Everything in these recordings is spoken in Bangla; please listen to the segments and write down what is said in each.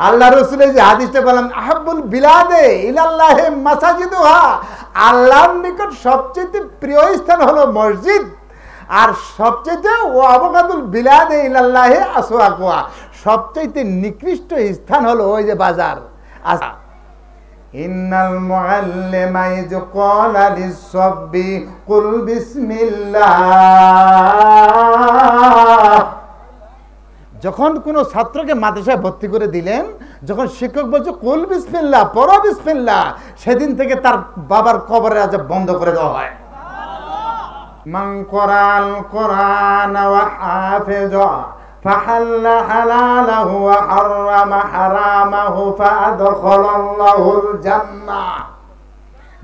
আল্লাহ রাসূলের যে হাদিসটা বললাম, আহাব্বুল বিলাদে ইলাল্লাহি মাসাজিদুহা, আল্লাহর নিকট সবচেয়ে প্রিয় স্থান হলো মসজিদ, আর সবচেয়ে ওয়াবগাদুল বিলাদে ইলাল্লাহি আসওয়াকুহা, সবচেয়ে নিকৃষ্ট স্থান হলো ওই যে বাজার। ইন্নাল মুআল্লিমা ইয ক্বালা লিস-সাব্বি কুল বিসমিল্লাহ, যখন কোনো ছাত্রকে মাদ্রাসায় ভর্তি করে দিলেন, যখন শিক্ষক বলছে কুল বিসমিল্লাহ, পড়ো বিসমিল্লাহ, সেদিন থেকে তার বাবার কবরের আযাব বন্ধ করে দেওয়া হয়। মান ক্বারাল কুরআন ওয়া হাফিযা ফাহাল্লা হালালাহু ওয়া হারামা হারামাহু ফাআদখালাল্লাহুল জান্নাহ,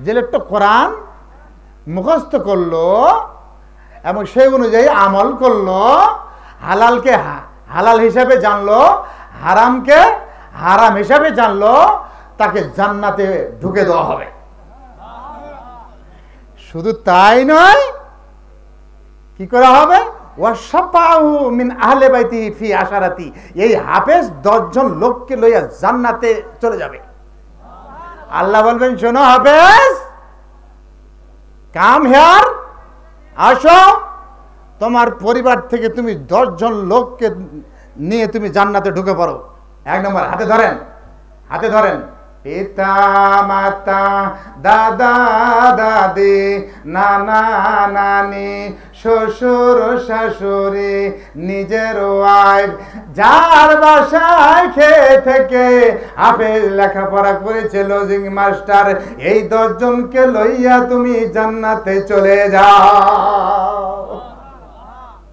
যে লোকটা কোরআন মুখস্থ করলো এবং সেই অনুযায়ী আমল করলো, হালালকে হালাল হিসাবে জানলো, হারামকে হারাম হিসাবে জানলো, তাকে জান্নাতে ঢুকে দেওয়া হবে। শুধু তাই নয়, কি করা হবে, ওয়াশফাউ মিন আহলে বাইতিহি ফি আশারাতি, এই হাফেজ 10 জন লোককে লইয়া জান্নাতে চলে যাবে। আল্লাহ বলবেন, শোনো হাফেজ, কাম হিয়ার, আসো, তোমার পরিবার থেকে তুমি 10 জন লোককে নিয়ে তুমি জান্নাতে ঢুকে পড়ো। 1 নম্বর, হাতে ধরেন, হাতে ধরেন, পিতা মাতা, দাদা দাদি, নানা নানি, শ্বশুর শাশুড়ি, নিজের ওয়াইফ, যার বাসায় খেয়ে থেকে হাফেজ লেখাপড়া করেছে, লজিং মাস্টার, এই 10 জনকে লইয়া তুমি জান্নাতে চলে যাও।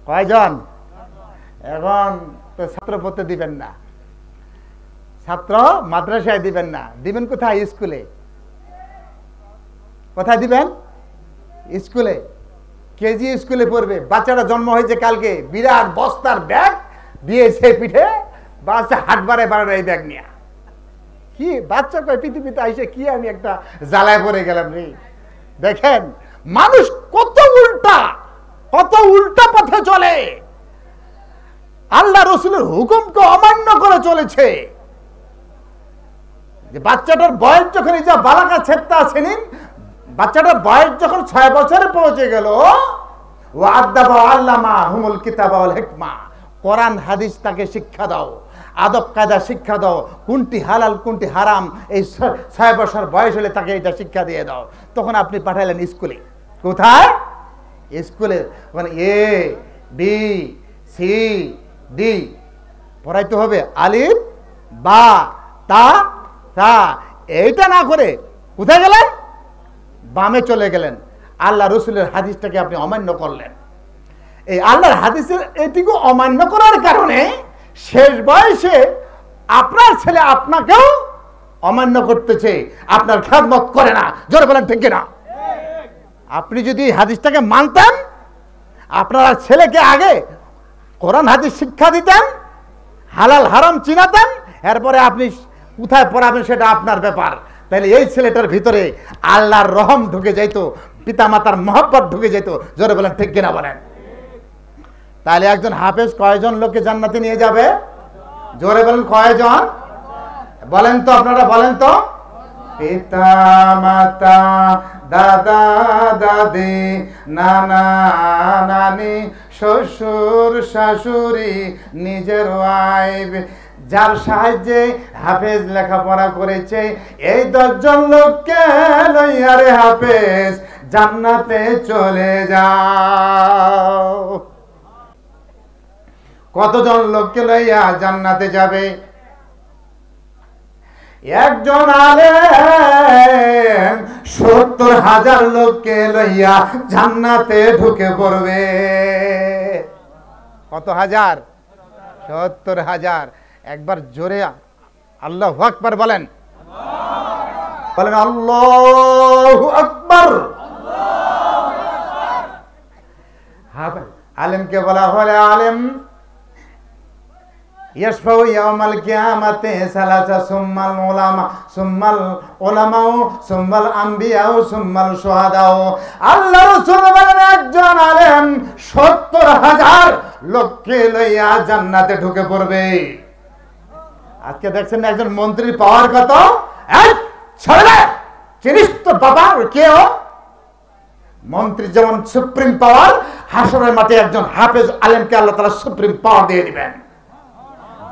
কয়জন? এখন তো ছাত্র পড়তে দিবেন না, ছাত্র মাদ্রাসায় দিবেন না, দিবেন কোথায়? স্কুলে। কোথায় দিবেন? স্কুলে। কেজি স্কুলে পড়বে। বাচ্চাটা জন্ম হয়েছে কালকে, বিরাট বস্তার ব্যাগ দিয়েছে পিঠে, বাচ্চা হাট বারে বারে এই ব্যাগ নিয়ে। কি বাচ্চা কয় পৃথিবীতে আইসে কি আমি একটা জ্বালায় পড়ে গেলাম রে। দেখেন মানুষ কত উল্টা, কত উল্টা পথে চলে, আল্লাহ রসুলের হুকুমকে অমান্য করে চলেছে। যে বাচ্চাটার বয়স যখন যা বালাকা ছেত্তা আছেন, বাচ্চাটার বয়স যখন 6 বছরে পৌঁছে গেল, ও আদাবা আল্লামা হুমুল কিতাবা ওয়াল হিকমা, কোরআন হাদিস তাকে শিক্ষা দাও, আদব কায়দা শিক্ষা দাও, কোনটি হালাল কোনটি হারাম, এই 6 বছর বয়স হলে তাকে এটা শিক্ষা দিয়ে দাও। তখন আপনি পাঠাইলেন স্কুলে। কোথায়? স্কুলে। মানে এ বি সি ডি পড়াইতে হবে, আলিফ বা তা তা, এইটা না করে কোথায় গেলেন? বামে চলে গেলেন। আল্লাহ রসুলের হাদিসটাকে আপনি অমান্য করলেন। এই আল্লাহর হাদিসের এটিকে অমান্য করার কারণে শেষ বয়সে আপনার ছেলে আপনাকেও অমান্য করতেছে, আপনার খেদমত করে না। জোরে বলেন ঠিক কিনা? আপনি যদি হাদিসটাকে মানতেন, আপনার ছেলেকে আগে কোরআন হাদিস শিক্ষা দিতেন, হালাল হারাম চিনাতেন, এরপরে আপনি কোথায় পড়াবেন সেটা আপনার ব্যাপার। তাহলে এই ছেলেটার ভিতরে আল্লাহর রহম ঢুকে যাইতো, পিতা মাতার মহব্বত ঢুকে যেত। জোরে বলেন ঠিক কিনা বলেন? তাহলে একজন হাফেজ কয়জন লোককে জান্নাতে নিয়ে যাবে? জোরে বলেন কয়জন? বলেন তো, আপনারা বলেন তো। পিতা মাতা, দাদা দাদি, নানা নানি, শ্বশুর শাশুড়ি, নিজের ওয়াইফ, যার সাহায্যে হাফেজ লেখাপড়া করেছে, এই 10 জন লোককে লইয়া রে হাফেজ জান্নাতে চলে যাও। কতজন লোককে লইয়া জান্নাতে যাবে? একজন আলেম 70,000 লোককে লইয়া জান্নাতে ঢুকে পড়বে। কত হাজার? 70,000। একবার জোরে আল্লাহু আকবার বলেন। বলেন আল্লাহু আকবার। আলেমকে বলা হলে আলেম ইয়াশফাউ ইয়াউমাল কিয়ামাতি সালাসা সুম্মাল উলামা সুম্মাল উলামাউ সুম্মাল আম্বিয়াউ সুম্মাল শুহাদাউ। আল্লাহ রাসূল বলেন একজন আলেম 70,000 লোককে লইয়া জান্নাতে ঢুকে পড়বে। আজকে দেখছেন না একজন মন্ত্রীর পাওয়ার কত, চিনিস তো বাবা কে ও? মন্ত্রী যেমন সুপ্রিম পাওয়ার, হাসরের মাঠে একজন হাফেজ আলেমকে আল্লাহ তাআলা সুপ্রিম পাওয়ার দিয়ে দিবেন।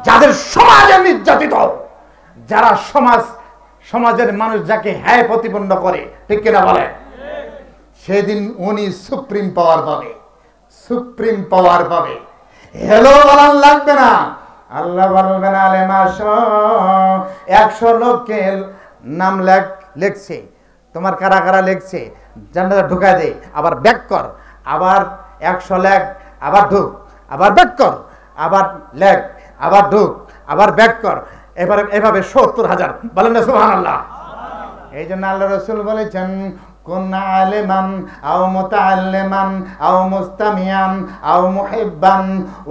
যাদের সমাজে নির্যাতিত, যারা সমাজের মানুষ যাকে হ্যায় প্রতিপন্ন করে, ঠিক কিনা বলেন, সেদিন উনি সুপ্রিম পাওয়ার পাবে, সুপ্রিম পাওয়ার পাবে। হেলো বলার লাগবে না, আল্লাহ বলবেন আলেম আসো, 100 লোককে নাম লেখছে, তোমার কারা কারা লেখছে জান্নাতে ঢুকায় দে, আবার ব্যাক কর, আবার 100 লেখ, আবার ঢুক, আবার ব্যাক কর, আবার লেখ, আবার ঢুক, আবার ব্যাক কর, এভাবে 70,000। বলেন না সুবহানাল্লাহ। এই জন্য আল্লাহ রাসূল বলেছেন, কুন আলিমান আও মুতাআল্লিমান আও মুস্তামিয়ান আও মুহিব্বান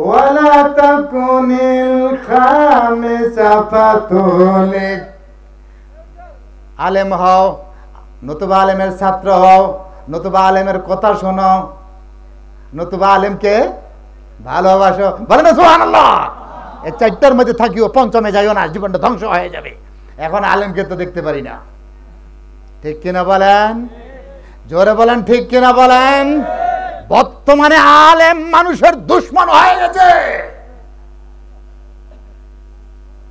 ওয়ালা তাকুনিল খামিসা ফাতুলিক। আলেম হও, নতুবা আলেমের ছাত্র হও, নতুবা আলেমের কথা শোনো, নতুবা আলেমকে ভালোবাসো। বলেন না সুবহানাল্লাহ। এই 4টার মধ্যে থাকিও, 5মে যাইও না, জীবনটা ধ্বংস হয়ে যাবে। এখন আলেমকে তো দেখতে পারি না, ঠিক কিনা বলেন, জোরে বলেন, ঠিক কিনা বলেন। বর্তমানে আলেম মানুষের দুশমন হয়ে গেছে,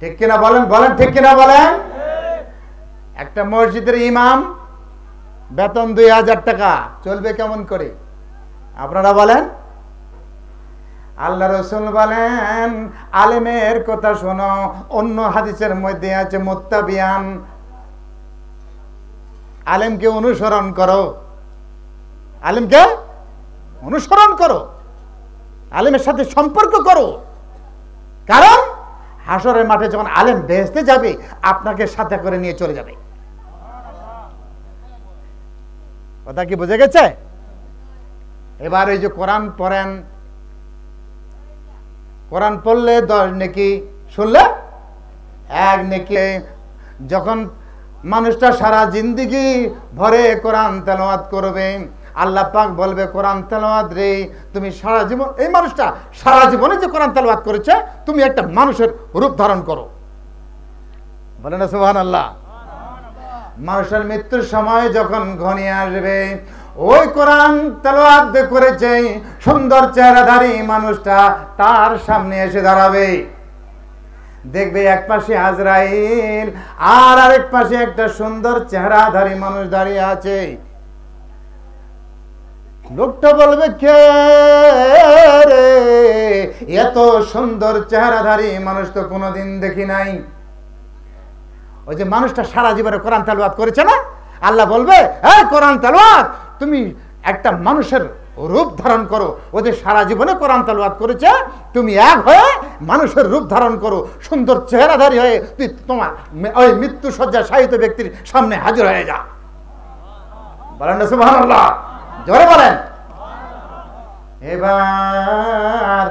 ঠিক কিনা বলেন, বলেন ঠিক কিনা বলেন। একটা মসজিদের ইমাম বেতন 2000 টাকা, চলবে কেমন করে আপনারা বলেন? আল্লাহ রাসূল বলেন আলেমের কথা শোনো। অন্য হাদিসের মধ্যে আছে মুত্তাবিয়ান, আলেমকে অনুসরণ করো, আলেমকে অনুসরণ করো, আলেমের সাথে সম্পর্ক করো। কারণ হাসরের মাঠে যখন আলেম বেহেশতে যাবে, আপনাকে সাথে করে নিয়ে চলে যাবে। কথা কি বুঝে গেছে? এবার এই যে কোরআন পড়েন, কোরআন পড়লে 10 নেকি, শুনলে 1 নেকি। যখন মানুষটা সারা জিন্দেগি ভরে কোরআন তেলাওয়াত করবে, আল্লাহ পাক বলবে কোরআন তেলাওয়াত রে, তুমি সারা জীবন, এই মানুষটা সারা জীবনে যে কোরআন তেলাওয়াত করেছে, তুমি একটা মানুষের রূপ ধারণ করো। বলেন না সুবহানাল্লাহ। মানুষের মৃত্যুর সময় যখন ঘনিয়ে আসবে, ওই কোরআন তেলাওয়াত করেছে সুন্দর চেহারাধারী মানুষটা তার সামনে এসে দাঁড়াবে। দেখবে এক পাশে আজরাইল, আর আরেক পাশে একটা সুন্দর চেহারাধারী মানুষ দাঁড়িয়ে আছে। লোকটা বলবে, কে রে, এত সুন্দর চেহারাধারী মানুষ তো কোনোদিন দেখি নাই। ওই যে মানুষটা সারা জীবনে কোরআন তেলাওয়াত করেছে না, আল্লাহ বলবে, এই কোরআন তেলাওয়াত, তুমি একটা মানুষের রূপ ধারণ করো। ও যে সারা জীবনে কোরআন তেলাওয়াত করেছে, তুমি এক হয়ে মানুষের রূপ ধারণ করো, সুন্দর চেহারাধারী হয়ে তুই তোমার ওই মৃত্যু শয্যা শায়িত ব্যক্তির সামনে হাজির হয়ে যা। বলেন না সুবহানাল্লাহ, জোরে বলেন। এবার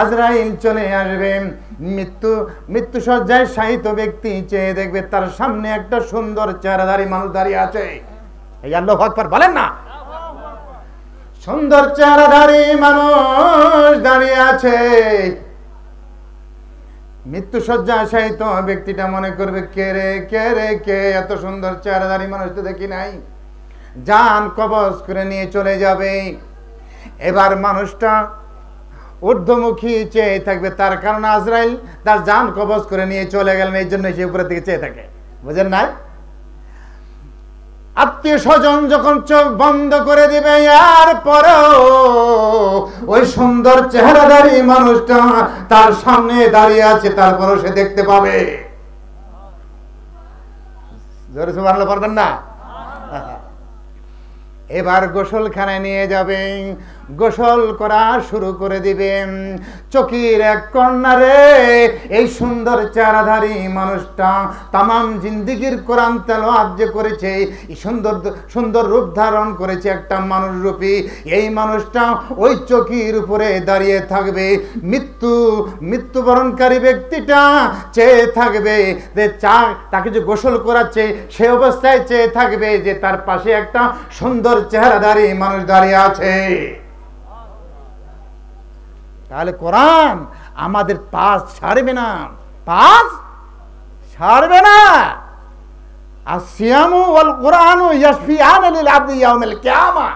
আজরাইল চলে আসবে, মৃত্যু শয্যায় শায়িত ব্যক্তি চেয়ে দেখবে তার সামনে একটা সুন্দর চেহারাধারী মানুষ দাঁড়িয়ে আছে। এই আল্লাহু আকবার বলেন না। সুন্দর চেহারাধারী মানুষ দাঁড়িয়ে আছে। মৃত্যু শয্যায় শায়িত ব্যক্তিটা মনে করবে, কে রে, কে রে, কে, এত সুন্দর চেহারাধারী মানুষ তো দেখি নাই। জান কবজ করে নিয়ে চলে যাবে। এবার মানুষটা ঊর্ধ্বমুখী চেয়ে থাকবে, তার কারণ আজরাইল তার জান কবজ করে নিয়ে চলে গেলেন, এই জন্য সে উপরের দিকে চেয়ে থাকে। বুঝেন নাই? আত্মীয় স্বজন যখন চোখ বন্ধ করে দিবে, আর পরেও ওই সুন্দর চেহারাধারী মানুষটা তার সামনে দাঁড়িয়ে আছে, তারপরেও সে দেখতে পাবে। জোরে সুবহানাল্লাহ পড়বেন না? এবার গোসলখানায় নিয়ে যাবে, গোসল করা শুরু করে দিবেন। চকির এক কর্নারে এই সুন্দর চেহারাধারী মানুষটা তামাম জিন্দেগির কোরআন তেলাওয়াত যে করেছে, সুন্দর সুন্দর রূপ ধারণ করেছে একটা মানুষ রূপী, এই মানুষটা ওই চকির উপরে দাঁড়িয়ে থাকবে। মৃত্যুবরণকারী ব্যক্তিটা চেয়ে থাকবে যে তাকে যে গোসল করাচ্ছে, সে অবস্থায় চেয়ে থাকবে যে তার পাশে একটা সুন্দর চেহারাধারী মানুষ দাঁড়িয়ে আছে। তাহলে কোরআন আমাদের পাশ ছাড়বে না, কাজ ছাড়বে না। আসিয়ামু ওয়াল কুরআনু ইয়াশফিআন লিল আবদি ইয়াউমিল কিয়ামা।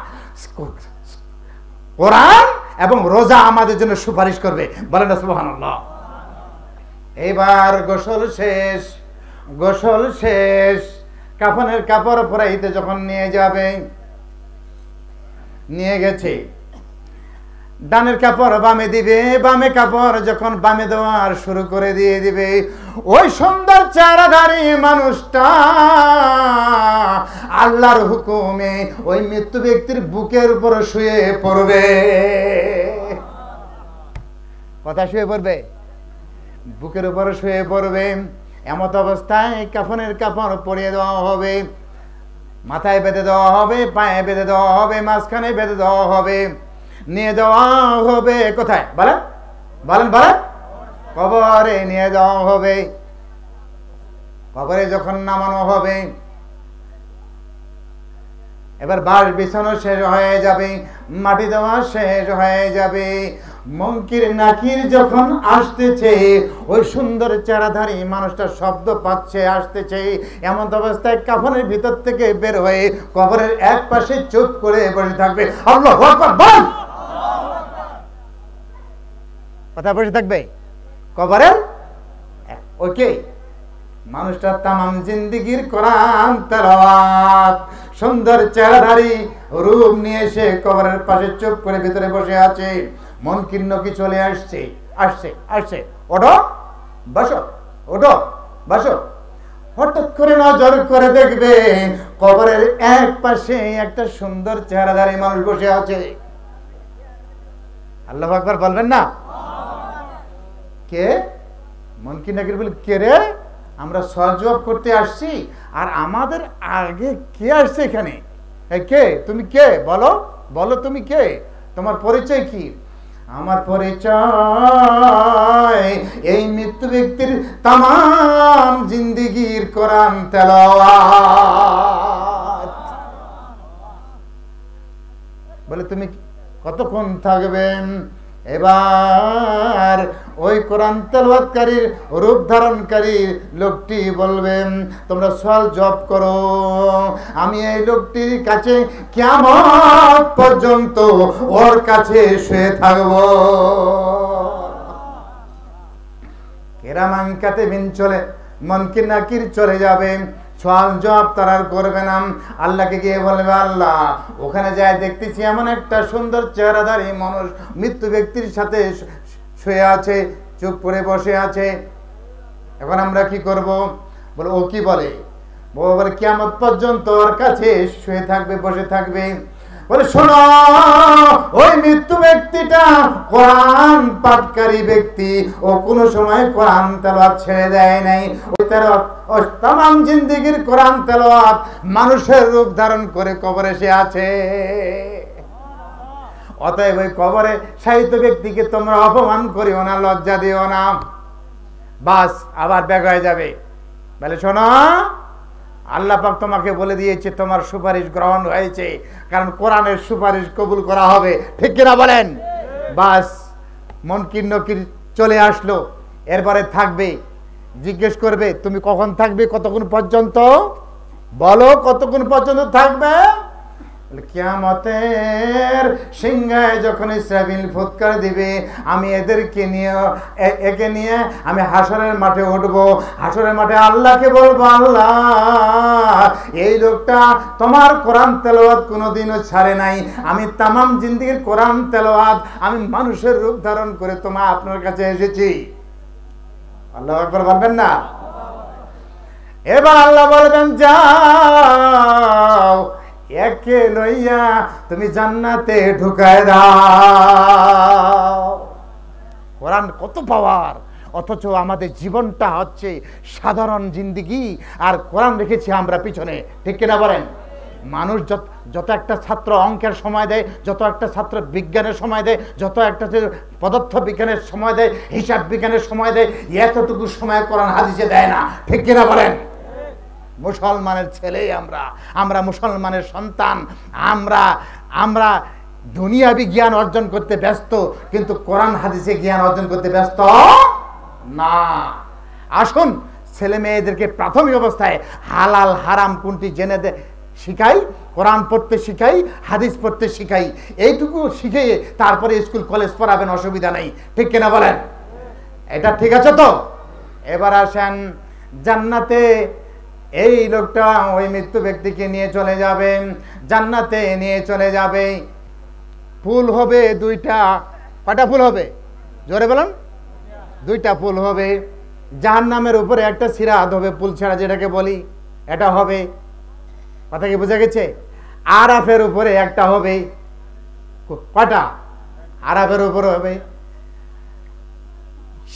কোরআন এবং রোজা আমাদের জন্য সুপারিশ করবে, বলেন না সুবহানাল্লাহ। এবার গোসল শেষ, কাফনের কাপড় পরাইতে যখন নিয়ে যাবে, নিয়ে গেছে, ডানের কাপড় বামে দিবে, বামে কাপড় যখন বামে দেওয়ার শুরু করে দিয়ে দিবে, ওই সুন্দর চেহারাধারী মানুষটা আল্লাহর হুকুমে ওই মৃত্যু ব্যক্তির বুকের উপর শুয়ে পড়বে। কথা শুয়ে পড়বে, বুকের উপর শুয়ে পড়বে। এমত অবস্থায় কাফনের কাপড় পরিয়ে দেওয়া হবে, মাথায় বেঁধে দেওয়া হবে, পায়ে বেঁধে দেওয়া হবে, মাঝখানে বেঁধে দেওয়া হবে, নিয়ে যাওয়া হবে কোথায় বলেন বলেন বলেন? কবরে নিয়ে যাওয়া হবে। কবরে যখন নামানো হবে, এবার বাঁশ বিছানো শেষ হয়ে যাবে, মাটি দেওয়া শেষ হয়ে যাবে, মুনকির নাকির যখন আসতেছে, ওই সুন্দর চেহারাধারী মানুষটা শব্দ পাচ্ছে, আসতেছে, এমন অবস্থায় কাফনের ভিতর থেকে বের হয়ে কবরের এক পাশে চুপ করে বসে থাকবে। আল্লাহু আকবার বল। কথা বসে থাকবে কবরের। ওকে, মানুষটা তামাম জিন্দেগির কোরআন তেলাওয়াত, সুন্দর চেহারাধারী রূপ নিয়ে এসে কবরের পাশে চুপ করে ভিতরে বসে আছে। মুনকির নাকির চলে আসছে, ওঠো বসো, ওঠো বসো। হঠাৎ করে নজর করে দেখবে কবরের এক পাশে একটা সুন্দর চেহারাধারী মানুষ বসে আছে। আল্লাহু আকবার বলবেন না? কে? মুনকির নাকির বলে, কে রে? আমরা সওয়াল জবাব করতে আসছি, আর আমাদের আগে কে আসছে এখানে? কে? তুমি কে? বলো বলো, তুমি কে? তোমার পরিচয় কি? আমার পরিচয় এই মৃত্যু ব্যক্তির তামাম জিন্দেগির কোরআন তেলাওয়াত। বলে তুমি কতক্ষণ থাকবেন? এবার ওই কোরআন তেলাওয়াতকারীর রূপ ধারণকারী লোকটি বলবেন, তোমরা সওয়াল জবাব করো, আমি এই লোকটির কাছে কিয়ামত পর্যন্ত ওর কাছে শুয়ে থাকব। কিরামান কাতিবিন চলে, মুনকির নাকির চলে যাবে, সওয়াল জবাব তারা করবে না। আল্লাহকে গিয়ে বলবে, আল্লাহ ওখানে যায় দেখতেছি এমন একটা সুন্দর চেহারাধারী মানুষ মৃত্যু ব্যক্তির সাথে শুয়ে আছে, চুপ করে বসে আছে, এখন আমরা কি করব? বলে, ও কি বলে? বলে কিয়ামত পর্যন্ত ওর কাছে শুয়ে থাকবে, বসে থাকবে। বলে, শোনো, ওই মৃত্যু ব্যক্তিটা কোরআন পাঠকারী ব্যক্তি, ও কোনো সময় কোরআন তেলাওয়াত ছেড়ে দেয় নাই। ওই তেলাওয়াত, ও তামাম জিন্দেগির কোরআন তেলাওয়াত মানুষের রূপ ধারণ করে কবরে সে আছে। অতএব ওই কবরে শায়িত ব্যক্তিকে তোমরা অপমান করিও না, লজ্জা দিও না, বাস আবার ব্যাক হয়ে যাবে। বলে, শোনো, আল্লাহ পাক তোমাকে বলে দিয়েছে তোমার সুপারিশ গ্রহণ হয়েছে, কারণ কোরআনের সুপারিশ কবুল করা হবে, ঠিক কিনা বলেন? বাস মুনকির নাকির চলে আসলো, এরপরে থাকবে, জিজ্ঞেস করবে, তুমি কখন থাকবে, কতক্ষণ পর্যন্ত? বলো কতক্ষণ পর্যন্ত থাকবে? কিয়ামতের সিংহায় যখন ইসরাফিল ফুৎকার দিবে, আমি এদেরকে একে নিয়ে আমি হাসরের মাঠে উঠবো। হাসরের মাঠে আল্লাহকে বলবো, আল্লাহ এই লোকটা তোমার কোরআন তেলাওয়াত কোনোদিনও ছাড়ে নাই, আমি তামাম জিন্দেগির কোরআন তেলাওয়াত আমি মানুষের রূপ ধারণ করে আপনার কাছে এসেছি। আল্লাহু আকবার বলবেন না? এবার আল্লাহ বলবেন, যাও একে লইয়া তুমি জান্নাতে ঢুকায় দাও। কোরআন কত পাওয়ার, অথচ আমাদের জীবনটা হচ্ছে সাধারণ জিন্দেগি, আর কোরআন রেখেছি আমরা পিছনে, ঠিক কিনা বলেন? মানুষ যত একটা ছাত্র অঙ্কের সময় দেয়, যত একটা ছাত্র বিজ্ঞানের সময় দেয়, যত একটা পদার্থ বিজ্ঞানের সময় দেয়, হিসাব বিজ্ঞানের সময় দেয়, এতটুকু সময় কোরআন হাদিসে দেয় না, ঠিক কিনা বলেন? মুসলমানের ছেলেই আমরা মুসলমানের সন্তান, আমরা দুনিয়াবি জ্ঞান অর্জন করতে ব্যস্ত, কিন্তু কোরআন হাদিসে জ্ঞান অর্জন করতে ব্যস্ত না। আসুন ছেলে মেয়েদেরকে প্রাথমিক অবস্থায় হালাল হারাম কোনটি জেনে শিখাই, কোরআন পড়তে শিখাই, হাদিস পড়তে শিখাই, এইটুকু শিখিয়ে তারপরে স্কুল কলেজ পড়াবেন, অসুবিধা নেই। ঠিক কিনা বলেন? এটা ঠিক আছে তো? এবার আসেন জান্নাতে এই লোকটা ওই মৃত্যু ব্যক্তিকে নিয়ে চলে যাবে, জান্নাতে নিয়ে চলে যাবে। ফুল হবে দুইটা। কয়টা ফুল হবে? জোরে বলেন। দুইটা ফুল হবে। জাহান্নামের উপরে একটা সিরাত হবে, ফুল ছাড়া যেটাকে বলি, এটা হবে। কথা কি বোঝা গেছে? আরাফের উপরে একটা হবে। কয়টা? আরাফের উপরে হবে।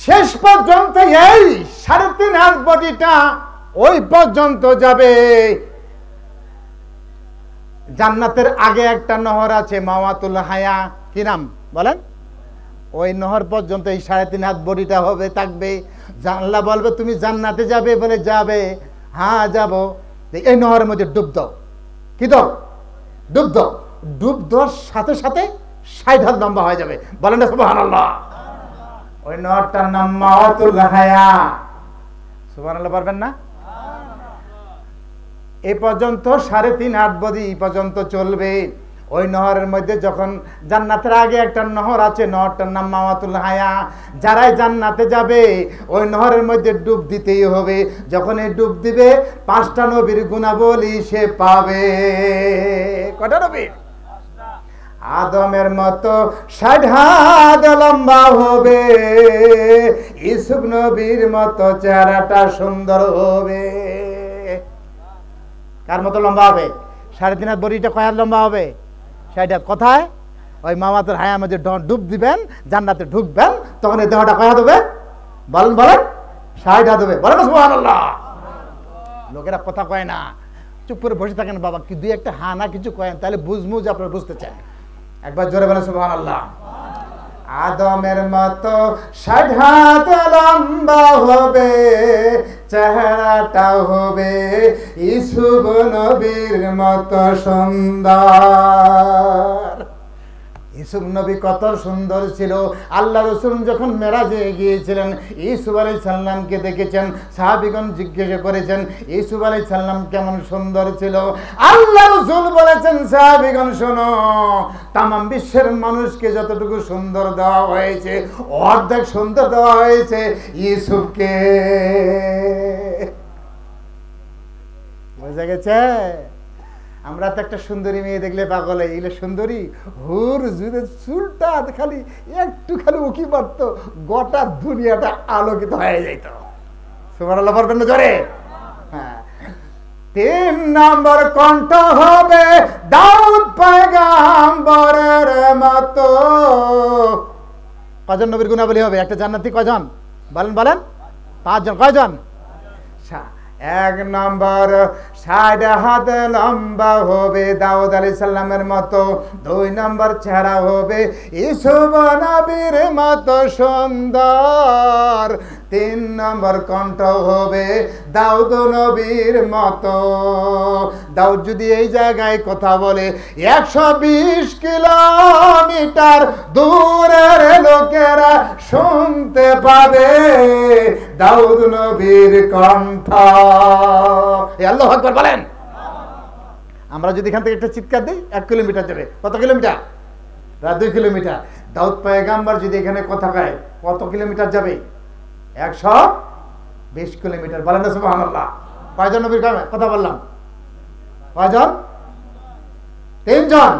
শেষ পর্যন্ত এই 3.5 হাত বডিটা ওই পর্যন্ত যাবে। জান্নাতের আগে একটা নহর আছে, মাওয়াতুল হায়া, কি নাম বলেন? ওই নহর পর্যন্ত এই 3.5 হাত বডিটা হবে, থাকবে। আল্লাহ বলবে তুমি জান্নাতে যাবে, বলে যাবে, হ্যাঁ যাব। এই নহরের মধ্যে ডুব দাও। কি দাও? ডুব দাও। ডুব দেওয়ার সাথে সাথে 60 হাত লম্বা হয়ে যাবে। বলেন না সুবহানাল্লাহ? ওই নহরটার নাম মাওয়াতুল হায়া। সুবহানাল্লাহ পারবেন না? এই পর্যন্ত 3.5 হাত বডি পর্যন্ত চলবে। ওই নহরের মধ্যে যখন জান্নাতের আগে একটা নহর আছে, নহরটার নাম মাওয়াতুল হায়া। যারাই জান্নাতে যাবে ওই নহরের মধ্যে ডুব দিতেই হবে। যখন এই ডুব দিবে 5টা নবীর গুণাবলী সে পাবে। কয়টা নবী? আদমের মতো 60 হাত লম্বা হবে, ইউসুফ নবীর মতো চেহারাটা সুন্দর হবে। কার মতো লম্বা হবে? 3.5 হাত বডিটা কয় হাত লম্বা হবে? 60 হাত। কোথায়? ওই মাওয়াতুল হায়ার মধ্যে ডুব দিবেন, জান্নাতে ঢুকবেন, তখন এই দেহটা কয় হাত হবে? বলেন বলেন। 60 হাত হবে। বলেন সুবহানাল্লাহ। লোকেরা কথা কয় না, চুপ করে বসে থাকেন। বাবা কি দুই একটা হা না কিছু কয়েন, তাহলে বুঝমু যে আপনারা বুঝতে চান। একবার জোরে বলেন সুবহানাল্লাহ। আদমের মতো 60 হাত লম্বা হবে, চেহারাটা হবে ইউসুফ নবীর মতো সুন্দর। ইউসুফ নবী কত সুন্দর ছিল। আল্লাহ রাসূল যখন মেরাজে গিয়েছিলেন, ইউসুফ আলাইহিস সালামকে দেখেছেন। সাহাবীগণ জিজ্ঞাসা করেছেন ইউসুফ আলাইহিস সালাম কেমন সুন্দর ছিল। আল্লাহ রাসূল বলেছেন, সাহাবীগণ শোনো, তাম বিশ্বের মানুষকে যতটুকু সুন্দর দেওয়া হয়েছে, অর্ধেক সুন্দর দেওয়া হয়েছে ইউসুফকে। বুঝা গেছে? আমরা তো একটা সুন্দরী মেয়ে দেখলে পাগল হই, এগুলো সুন্দরী হুর যদি চুলটা খালি একটু খালি উকি পারতো, গোটা দুনিয়াটা আলোকিত হয়ে যেত। সুবহানাল্লাহ পারবেন না জোরে? হ্যাঁ। 3 নম্বর কণ্ঠ হবে দাউদ পয়গম্বরের মতো। কজন নবীর গুণাবলী হবে? একটা জান্নাতি কজন? বলেন বলেন। 5 জন। কয়জন? 1 নম্বর 60 হাত লম্বা হবে দাউদ আলাইহিস সালামের মতো। 2 নম্বর চেহারা হবে ইউসুফ নবীর মতো সুন্দর। 3 নম্বর কণ্ঠ হবে দাউদ নবীর মতো। দাউদ যদি এই জায়গায় কথা বলে 120 কিলোমিটার দূরের লোকেরা শুনতে পাবে দাউদ নবীর কণ্ঠ। আল্লাহু আকবার বলেন। আমরা যদি এখান থেকে একটা চিৎকার দিই 1 কিলোমিটার যাবে। কত কিলোমিটার? 2 কিলোমিটার। দাউদ পয়গম্বর যদি এখানে কথা কয় কত কিলোমিটার যাবে? 120 কিলোমিটার। বলেন না সুবহানাল্লাহ। কয়জন নবীর কথা বললাম? কয়জন? 3 জন।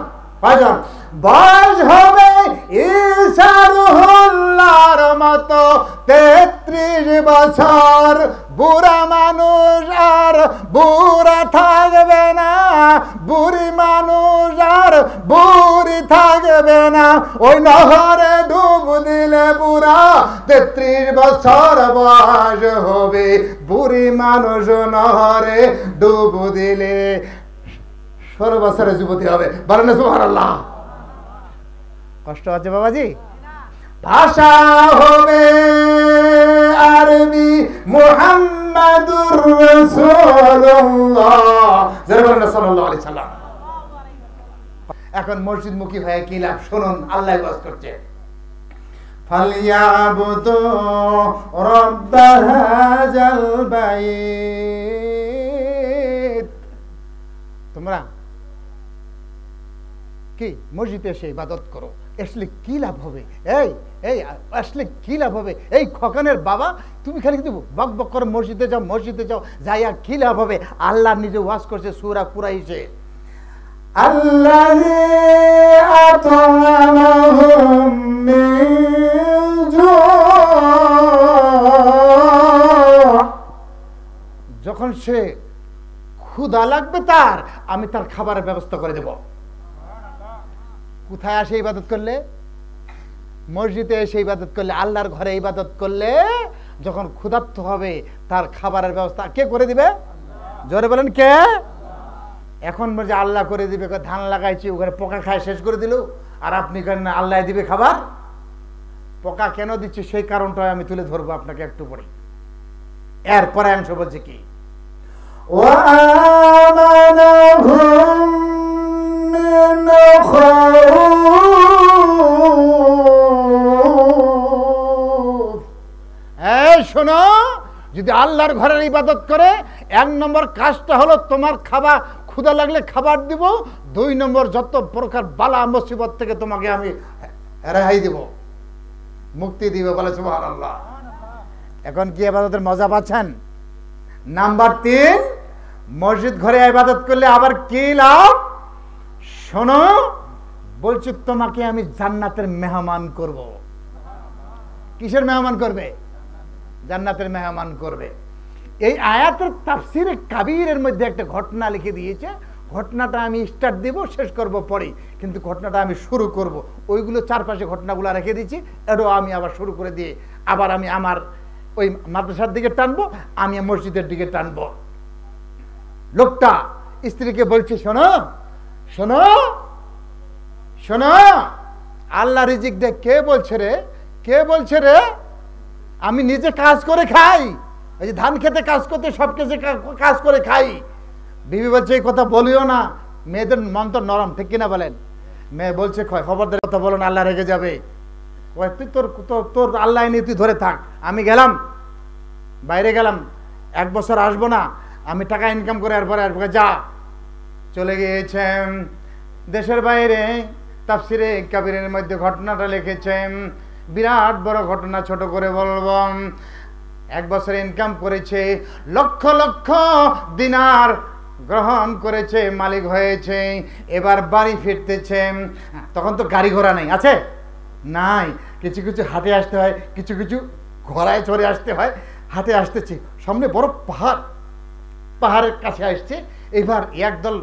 কয়জন? বয়স হবে ঈসা রুহুল্লাহর মতো 33 বছর। বুড়া মানুষ আর বুড়া থাকবে না, বুড়ি মানুষ আর বুড়ি থাকবে না। ওই নহরে ডুব দিলে বুড়া 33 বছর বয়স হবে। বুড়ি মানুষ নহরে ডুব দিলে 16 বছরের যুবতী হবে। বলেন না সুবহানাল্লাহ। কষ্ট আছে বাবাজি? ভাষা হবে আরবি মুহাম্মাদুর রাসূলুল্লাহ সাল্লাল্লাহু আলাইহি সাল্লাম। এখন মসজিদমুখী হয়ে কি লাভ? শুনুন, আল্লাহ ওয়াজ করছে। ফালিয়াবুদু রাব্ব হাযাল বাইত। তোমরা কি মসজিদে এসে ইবাদত করো, আসলে কি লাভ হবে? এই এই আসলে কি লাভ হবে? এই খকানের বাবা, তুমি খালি কিন্তু বক বক করে মসজিদে যাও, মসজিদে যাও, যাইয়া কি লাভ হবে? আল্লাহ নিজে ওয়াজ করছে সূরা কুরাইশে, আল্লাযী আত'আমাহুম মিন জু', যখন সে ক্ষুধা লাগবে তার, আমি তার খাবারের ব্যবস্থা করে দেব। কোথায় আসে ইবাদত করলে? মসজিদে এসে ইবাদত করলে, আল্লাহর ঘরে ইবাদত করলে যখন ক্ষুধার্ত হবে তার খাবারের ব্যবস্থা কে করে দিবে? জোরে বলেন কে? এখন বলছে আল্লাহ করে দিবে, ধান লাগাইছি ওখানে পোকা খায় শেষ করে দিল, আর আপনি কেন আল্লাহ দিবে খাবার? পোকা কেন দিচ্ছে সেই কারণটা আমি তুলে ধরবো আপনাকে একটু পরে। এরপরে অংশ বলছে কি, وآمنهم من خوف। এই শোনো, যদি আল্লাহর ঘরের ইবাদত করে, 1 নম্বর কাজটা হলো তোমার খাবার, ক্ষুধা লাগলে খাবার দিব, 2 নম্বর যত প্রকার বালা মুসিবত থেকে তোমাকে আমি রেহাই দিব, মুক্তি দিব। বলে সুবহানাল্লাহ। এখন কি ইবাদতের মজা পাচ্ছেন? নাম্বার 3, মসজিদ ঘরে ইবাদত করলে আবার কি লাভ? শোনো, বলছি তোমাকে আমি জান্নাতের মেহমান করব। কিসের মেহমান করবে? জান্নাতের মেহমান করবে। এই আয়াতের তাফসিরে কাবীরের মধ্যে একটা ঘটনা লিখে দিয়েছে। ঘটনাটা আমি স্টার্ট দিব, শেষ করব পরে, কিন্তু ঘটনাটা আমি শুরু করব। ওইগুলো চারপাশে ঘটনাগুলো রেখে দিয়েছি, এটাও আমি আবার শুরু করে দিয়ে আবার আমি আমার ওই মাদ্রাসার দিকে টানবো, আমি মসজিদের দিকে টানবো। লোকটা স্ত্রীকে বলছে, শোনো শোনো শোনো, আল্লাহ রিজিক দেখ। কে বলছে রে? কে বলছে রে? আমি নিজে কাজ করে খাই, এই যে ধান খেতে কাজ করতে সব কিছু কাজ করে খাই। বিবি বলছে এই কথা বলিও না, মেয়েদের মন তো নরম, ঠিক কিনা বলেন? মেয়ে বলছে খবরদার কথা বলো না, আল্লাহ রেগে যাবে। তুই তোর আল্লাহ নিয়ে তুই ধরে থাক, আমি গেলাম বাইরে গেলাম, 1 বছর আসবো না, আমি টাকা ইনকাম করে এরপরে যা। চলে গিয়েছেন দেশের বাইরে। তাফসিরে কাবীরের মধ্যে ঘটনাটা লিখেছেন, বিরাট বড় ঘটনা, ছোট করে বলবো। 1 বছর ইনকাম করেছে, লক্ষ লক্ষ দিনার গ্রহণ করেছে, মালিক হয়েছে। এবার বাড়ি ফিরতেছে। তখন তো গাড়ি ঘোড়া নেই, আছে নাই, কিছু কিছু হাটে আসতে হয়, কিছু কিছু ঘোড়ায় চড়ে আসতে হয়। হাটে আসতেছে, সামনে বড় পাহাড়, পাহাড়ের কাছে আসছে। এবার একদল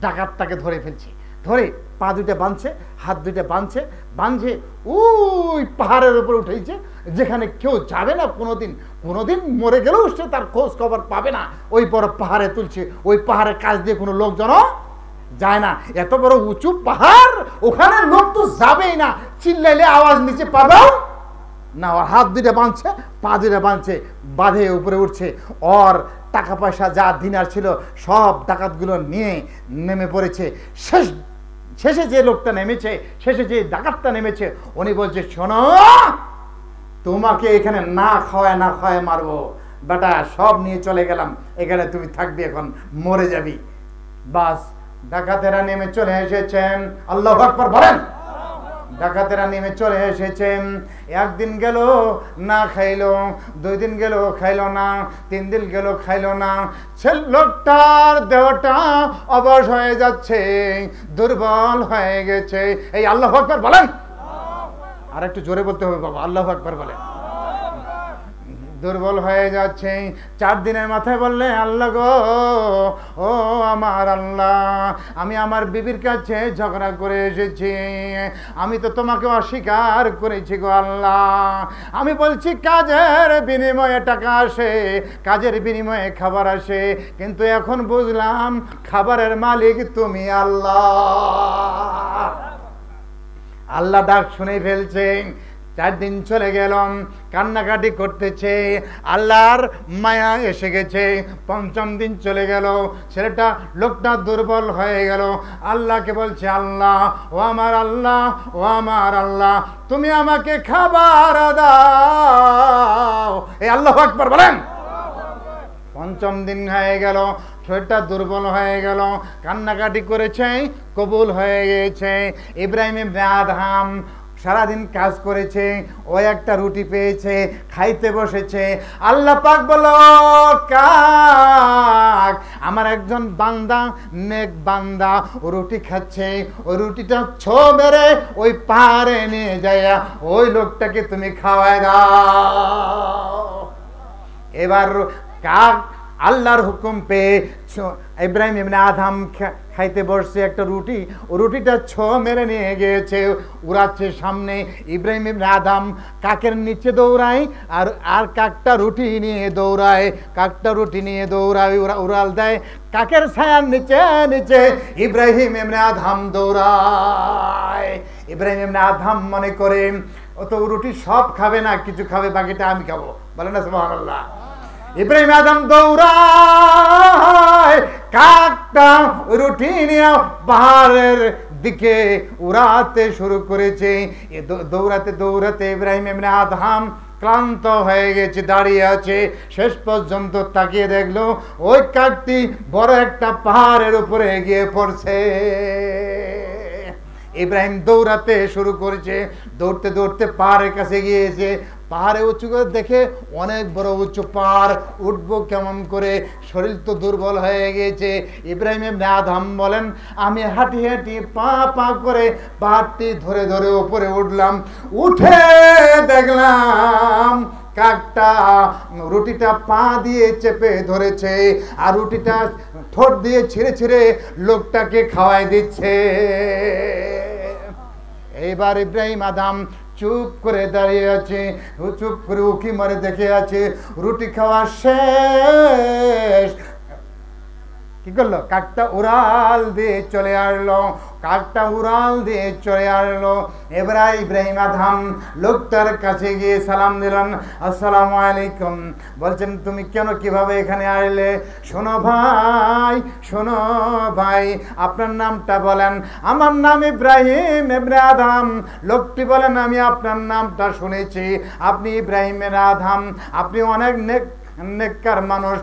ডাকাত তাকে ধরে ফেলছে, ধরে পা দুইটা বাঁধছে, হাত দুইটা বাঁধছে, বাঁধছে ওই পাহাড়ের উপরে উঠেছে, যেখানে কেউ যাবে না কোনোদিন, কোনোদিন মরে গেলেও সে তার খোঁজ খবর পাবে না। ওই বড় পাহাড়ে তুলছে, ওই পাহাড়ের কাছ দিয়ে কোনো লোকজন যায় না। এত বড় উঁচু পাহাড়, ওখানে লোক তো যাবেই না, চিল্লাইলে আওয়াজ নিচে পাবেও না। ওর হাত দুইটা বাঁধছে, পা দুইটা বাঁধছে, বাঁধে উপরে উঠছে। ওর টাকা পয়সা যা দিনার ছিল সব ডাকাতগুলো নিয়ে নেমে পড়েছে। শেষে যে লোকটা নেমেছে, শেষে যে ডাকাতটা নেমেছে, উনি বলছে, শোনো, তোমাকে এখানে না খাওয়ায় মারবো বেটা, সব নিয়ে চলে গেলাম, এখানে তুমি থাকবি, এখন মরে যাবি। বাস, ডাকাতেরা নেমে চলে এসেছেন। আল্লাহু আকবার বলেন। ডাকাতেরা নেমে চলে এসেছেন। 1 দিন গেল না খাইলো, 2 দিন গেল খাইলো না, 3 দিন গেল খাইলো না। সে লোকটার দেহটা অবশ হয়ে যাচ্ছে, দুর্বল হয়ে গেছে। এই আল্লাহু আকবার বলেন। আর একটু জোরে বলতে হবে বাবা, আল্লাহু আকবার বলেন। দুর্বল হয়ে যাচ্ছে। 4 দিনের মাথায় বললে, আল্লাহ গো, ও আমার আল্লাহ, আমি আমার বিবির কাছে ঝগড়া করে এসেছি, আমি তো তোমাকে অস্বীকার করেছি গো আল্লাহ। আমি বলছি কাজের বিনিময়ে টাকা আসে, কাজের বিনিময়ে খাবার আসে, কিন্তু এখন বুঝলাম খাবারের মালিক তুমি আল্লাহ। আল্লাহ ডাক শুনে ফেলছেন। 4 দিন চলে গেল, কান্নাকাটি করতেছে, আল্লাহর মায়া এসে গেছে। 5ম দিন চলে গেল, ছেলেটা লোকটা দুর্বল হয়ে গেল। আল্লাহকে বলছে, আল্লাহ, ও আমার আল্লাহ, ও আমার আল্লাহ, তুমি আমাকে খাবার দাও। এই আল্লাহু আকবার বলেন। 5ম দিন হয়ে গেল, শরীরটা দুর্বল হয়ে গেল, কান্নাকাটি করেছে, কবুল হয়ে গেছে। ইব্রাহিম ইবনে আদহাম সারাদিন কাজ করেছে, ও একটা রুটি পেয়েছে, খাইতে বসেছে। আল্লাহ পাক বলল, কাক, আমার একজন বান্দা, নেক বান্দা, ও রুটি খাচ্ছে, ওই রুটিটা ছো মেরে ওই পাহাড়ে নিয়ে যায়, ওই লোকটাকে তুমি খাওয়ায় দাও। এবার কাক আল্লাহর হুকুম পেয়ে ইব্রাহিম ইবনে আদহাম খাইতে বসছে একটা রুটি, ও রুটিটা ছো মেরে নিয়ে গিয়েছে, উড়াচ্ছে সামনে। ইব্রাহিম ইবনে আদহাম কাকের নিচে দৌড়ায়, আর কাকটা রুটি নিয়ে দৌড়ায়, কাকটা রুটি নিয়ে দৌড়ায়, উড়াল দেয়। কাকের ছায়ার নিচে নিচে ইব্রাহিম ইবনে আদহাম দৌড়ায়। ইব্রাহিম ইবনে আদহাম মনে করে, ও তো রুটি সব খাবে না, কিছু খাবে, বাকিটা আমি খাবো। বলে না সুবহানাল্লাহ। ইব্রাহিম আদম দৌড়ায়, কাকটা রুটি নিয়ে পাহাড়ের দিকে উড়াতে শুরু করেছে। দৌড়াতে দৌড়াতে ইব্রাহিম ইবনে আদহাম ক্লান্ত হয়ে গেছে, দাঁড়িয়ে আছে। শেষ পর্যন্ত তাকিয়ে দেখলো ওই কাকটি বড় একটা পাহাড়ের উপরে গিয়ে পড়ছে। ইব্রাহিম দৌড়াতে শুরু করেছে, দৌড়তে দৌড়তে পাহাড়ের কাছে গিয়েছে। পাহাড়ে উঁচু করে দেখে অনেক বড় উঁচু পাহাড়, উঠবো কেমন করে, শরীর তো দুর্বল হয়ে গিয়েছে। ইব্রাহিম ইবনে আদহাম বলেন, আমি হাঁটি হাঁটি পা পা করে পাহাড়টি ধরে ধরে উপরে উঠলাম। উঠে দেখলাম কাকটা রুটিটা পা দিয়ে চেপে ধরেছে, আর রুটিটা ঠোঁট দিয়ে ছিঁড়ে ছিঁড়ে লোকটাকে খাওয়াই দিচ্ছে। এইবার ইব্রাহিম আদম চুপ করে দাঁড়িয়ে আছে, চুপ করে উকি মারে দেখে আছে, রুটি খাওয়া শেষ। কি করলো? কাকটা উড়াল দিয়ে চলে আসলো, কাকটা উড়াল দিয়ে চলে আসলো। এবার ইব্রাহিম আদহাম লোকটার কাছে গিয়ে সালাম দিলেন, আসসালামু আলাইকুম। বলছেন, তুমি কেন কিভাবে এখানে আসলে? শোনো ভাই, শোনো ভাই, আপনার নামটা বলেন। আমার নাম ইব্রাহিম ইবনে আদহাম। লোকটি বলেন, আমি আপনার নামটা শুনেছি, আপনি ইব্রাহিম ইবনে আদহাম, আপনি অনেক নেককার মানুষ,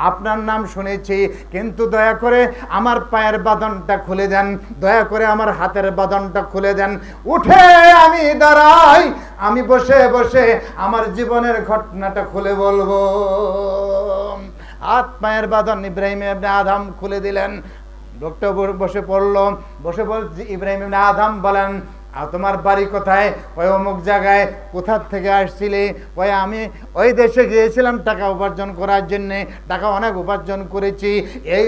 আপনার নাম শুনেছি, কিন্তু দয়া করে আমার পায়ের বাঁধনটা খুলে দেন, দয়া করে আমার হাতের বাঁধনটা খুলে দেন। উঠে আমি দাঁড়াই, আমি বসে বসে আমার জীবনের ঘটনাটা খুলে বলবো। হাত পায়ের বাঁধন ইব্রাহিম ইবনে আদহাম খুলে দিলেন। লোকটা বসে পড়লো, বসে বলছি, ইব্রাহিম ইবনে আদহাম বলেন, আর তোমার বাড়ি কোথায়? ওই অমুক জায়গায়। কোথা থেকে আসছিলে? ওই আমি ওই দেশে গিয়েছিলাম টাকা উপার্জন করার জন্যে, টাকা অনেক উপার্জন করেছি। এই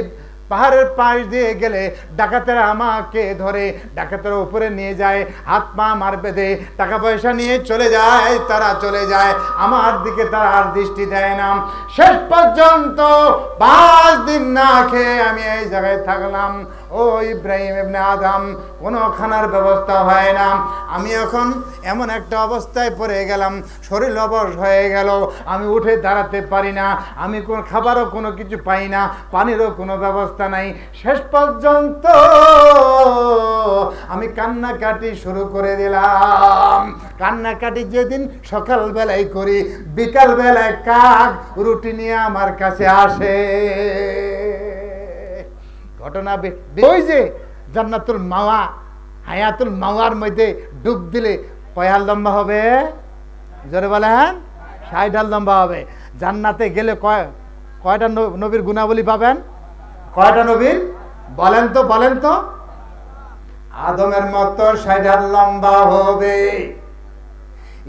পাহাড়ের পাশ দিয়ে গেলে ডাকাতেরা আমাকে ধরে, ডাকাতেরা উপরে নিয়ে যায়, হাত পা মার বেঁধে টাকা পয়সা নিয়ে চলে যায়, তারা চলে যায়, আমার দিকে তারা আর দৃষ্টি দেয় না। শেষ পর্যন্ত 5 দিন না খেয়ে আমি এই জায়গায় থাকলাম। ও ইব্রাহিম ইবনে আদহাম, কোনো খানার ব্যবস্থা হয় না। আমি এখন এমন একটা অবস্থায় পড়ে গেলাম, শরীর অবশ হয়ে গেল, আমি উঠে দাঁড়াতে পারি না, আমি কোন খাবারও কোনো কিছু পাই না, পানিরও কোনো ব্যবস্থা নাই। শেষ পর্যন্ত আমি কান্নাকাটি শুরু করে দিলাম। কান্নাকাটি যেদিন সকালবেলায় করি, বিকালবেলায় কাক রুটি নিয়ে আমার কাছে আসে। ঘটনা ওই যে জান্নাতুল মাওয়া, হায়াতুল মাওয়ার মধ্যে ডুব দিলে কয় হাল লম্বা হবে? জোরে বলেন, 60 হাল লম্বা হবে। জান্নাতে গেলে কয়টা নবীর গুণাবলী পাবেন? কয়টা নবীর বলেন তো, বলেন তো? আদমের মতো 60 হাল লম্বা হবে,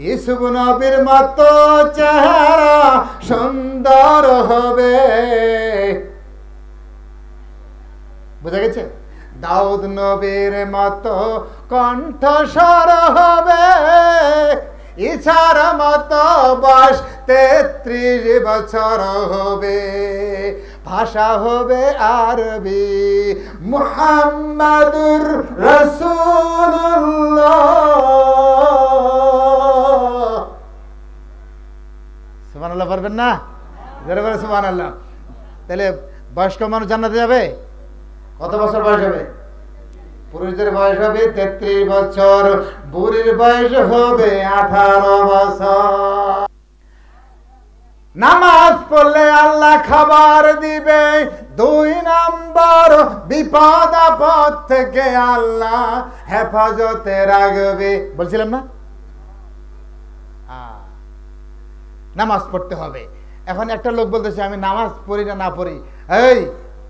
ইউসুফ নবীর মতো চেহারা সুন্দর হবে, বুঝা গেছে? দাউদ নবীর মতো কণ্ঠস্বর হবে, ঈসার মতো বয়স 33 বছর হবে, ভাষা হবে আরবি, মুহাম্মাদুর রাসূলুল্লাহ সুবহানাল্লাহ পারবেন না? জোরে বলে সুবহানাল্লাহ। তাহলে বয়স্ক মানুষ জান্নাতে যাবে? কত বছর বয়স হবে? পুরুষদের বয়স হবে 33 বছর, বুড়ির বয়স হবে 18 বছর। নামাজ পড়লে আল্লাহ খাবার দিবে। 2 নাম্বার, বিপদ আপদ থেকে আল্লাহ হেফাজতে রাখবে। বলছিলাম না? নামাজ পড়তে হবে। এখন একটা লোক বলতেছে আমি নামাজ পড়ি না পড়ি। এই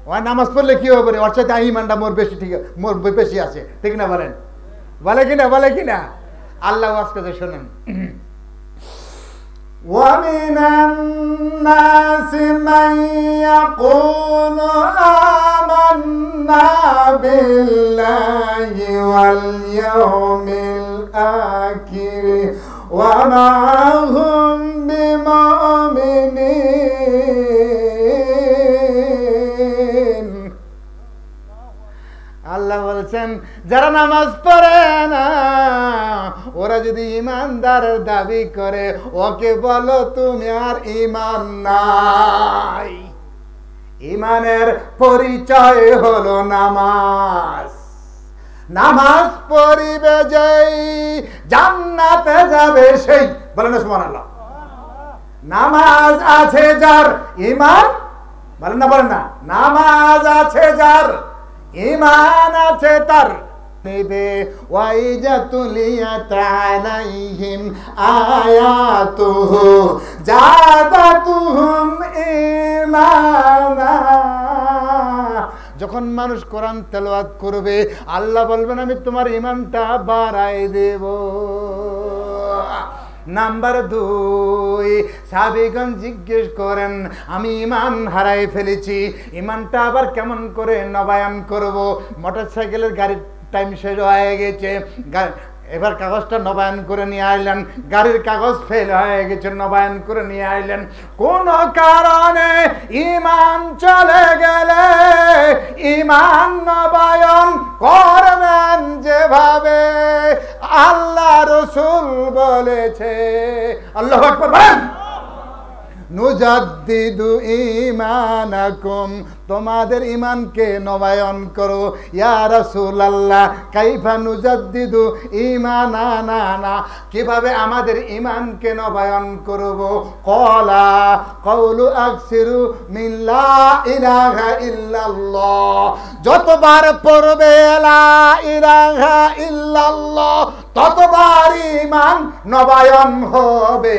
ওই নামাজ পড়লে কি হবে? ওর সাথে ঈমানটা মোর বেশি, ঠিক মোর বেশি আছে, ঠিক না? বলেন, বলে কিনা? আল্লাহ আজকে শোনেন, وَمِنَ النَّاسِ مَن يَقُولُ آمَنَّا بِاللَّهِ وَالْيَوْمِ الْآخِرِ وَمَا هُمْ بِمُؤْمِنِينَ। আল্লাহ বলছেন যারা নামাজ পড়ে না ওরা যদি ইমানদারের দাবি করে, ওকে বলো তুমি আর ইমান নাই। ইমানের পরিচয় হলো নামাজ। নামাজ পড়িবে যেই জান্নাতে যাবে সেই। বলেন না সুবহানাল্লাহ। নামাজ আছে যার ইমান, বলেন না? নামাজ আছে যার ঈমান আছে তার নেবে। ওয়াইজা তুলিয়াত আলাইহিম আয়াতুহু জাদাতুহুম ঈমানা। যখন মানুষ কোরআন তেলাওয়াত করবে আল্লাহ বলবেন আমি তোমার ঈমানটা বাড়াই দেব। নাম্বার 2, সাহাবীগণ জিজ্ঞেস করেন আমি ঈমান হারাই ফেলেছি, ঈমানটা আবার কেমন করে নবায়ন করব? মোটরসাইকেলের গাড়ির টাইম শেষ হয়ে গেছে, এবার কাগজটা নবায়ন করে নিয়ে আইলেন। গাড়ির কাগজ ফেল হয়ে গেছে, নবায়ন করে নিয়ে আইলেন। কোন কারণে ঈমান চলে গেলে ঈমান নবায়ন করবেন যেভাবে আল্লাহ রাসূল বলেছে। আল্লাহু আকবার বলেন। নুজাদ্দিদু ঈমানাকুম, তোমাদের ঈমানকে নবায়ন করো। ইয়া রাসূলুল্লাহ কাইফা নুজাদ্দিদু ঈমানানা, কিভাবে আমাদের ঈমানকে নবায়ন করব? ক্বালা কাউলু আকসিরু মিন লা ইলাহা ইল্লাল্লাহ, যতবার পড়বে লা ইলাহা ইল্লাল্লাহ ততবার ঈমান নবায়ন হবে।